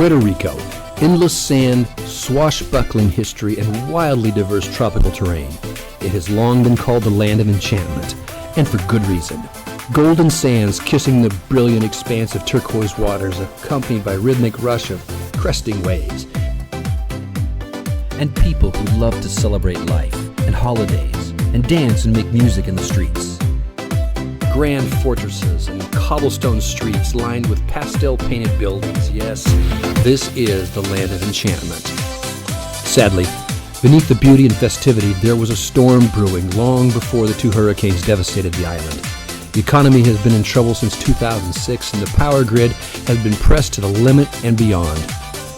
Puerto Rico, endless sand, swashbuckling history, and wildly diverse tropical terrain. It has long been called the land of enchantment, and for good reason. Golden sands kissing the brilliant expanse of turquoise waters, accompanied by rhythmic rush of cresting waves. And people who love to celebrate life and holidays and dance and make music in the streets. Grand fortresses and cobblestone streets lined with pastel-painted buildings. Yes, this is the land of enchantment. Sadly, beneath the beauty and festivity, there was a storm brewing long before the two hurricanes devastated the island. The economy has been in trouble since 2006, and the power grid has been pressed to the limit and beyond.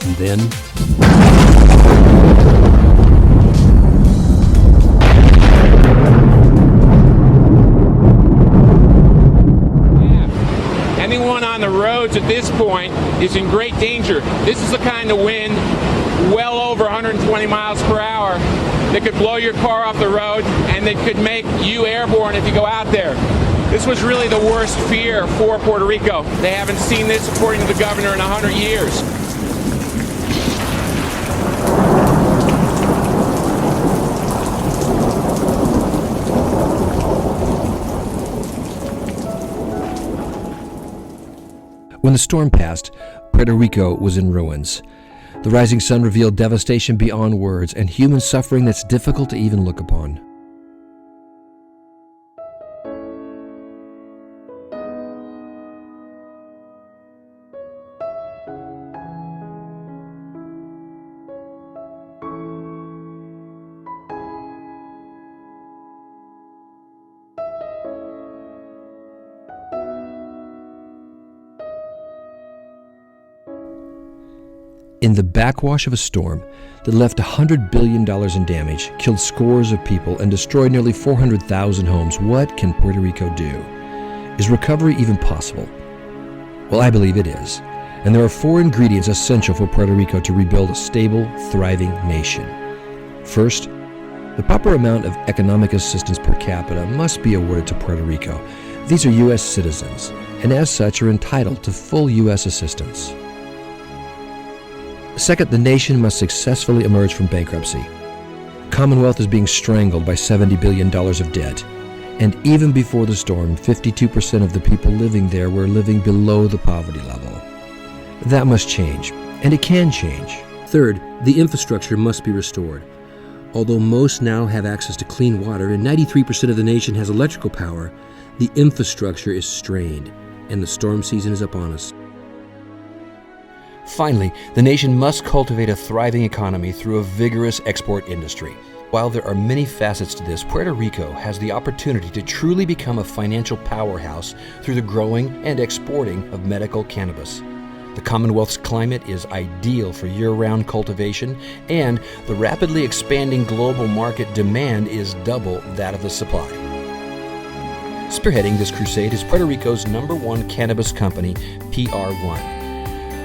And then... anyone on the roads at this point is in great danger. This is the kind of wind, well over 120 miles per hour, that could blow your car off the road and that could make you airborne if you go out there. This was really the worst fear for Puerto Rico. They haven't seen this, according to the governor, in 100 years. When the storm passed, Puerto Rico was in ruins. The rising sun revealed devastation beyond words and human suffering that's difficult to even look upon. In the backwash of a storm that left $100 billion in damage, killed scores of people, and destroyed nearly 400,000 homes, what can Puerto Rico do? Is recovery even possible? Well, I believe it is. And there are 4 ingredients essential for Puerto Rico to rebuild a stable, thriving nation. First, the proper amount of economic assistance per capita must be awarded to Puerto Rico. These are U.S. citizens, and as such are entitled to full U.S. assistance. Second, the nation must successfully emerge from bankruptcy. Commonwealth is being strangled by $70 billion of debt. And even before the storm, 52% of the people living there were living below the poverty level. That must change, and it can change. Third, the infrastructure must be restored. Although most now have access to clean water and 93% of the nation has electrical power, the infrastructure is strained, and the storm season is upon us. Finally, the nation must cultivate a thriving economy through a vigorous export industry. While there are many facets to this, Puerto Rico has the opportunity to truly become a financial powerhouse through the growing and exporting of medical cannabis. The Commonwealth's climate is ideal for year-round cultivation, and the rapidly expanding global market demand is double that of the supply. Spearheading this crusade is Puerto Rico's #1 cannabis company, PR1.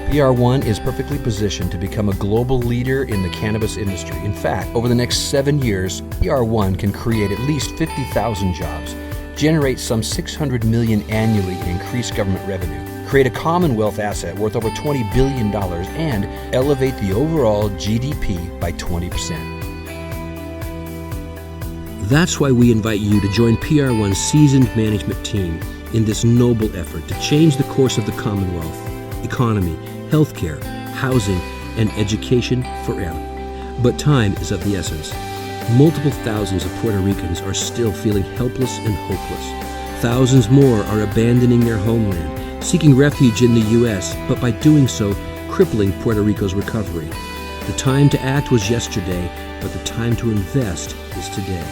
PR1 is perfectly positioned to become a global leader in the cannabis industry. In fact, over the next 7 years, PR1 can create at least 50,000 jobs, generate some $600 million annually in increased government revenue, create a Commonwealth asset worth over $20 billion, and elevate the overall GDP by 20%. That's why we invite you to join PR1's seasoned management team in this noble effort to change the course of the Commonwealth, economy, healthcare, housing, and education forever. But time is of the essence. Multiple thousands of Puerto Ricans are still feeling helpless and hopeless. Thousands more are abandoning their homeland, seeking refuge in the U.S., but by doing so, crippling Puerto Rico's recovery. The time to act was yesterday, but the time to invest is today.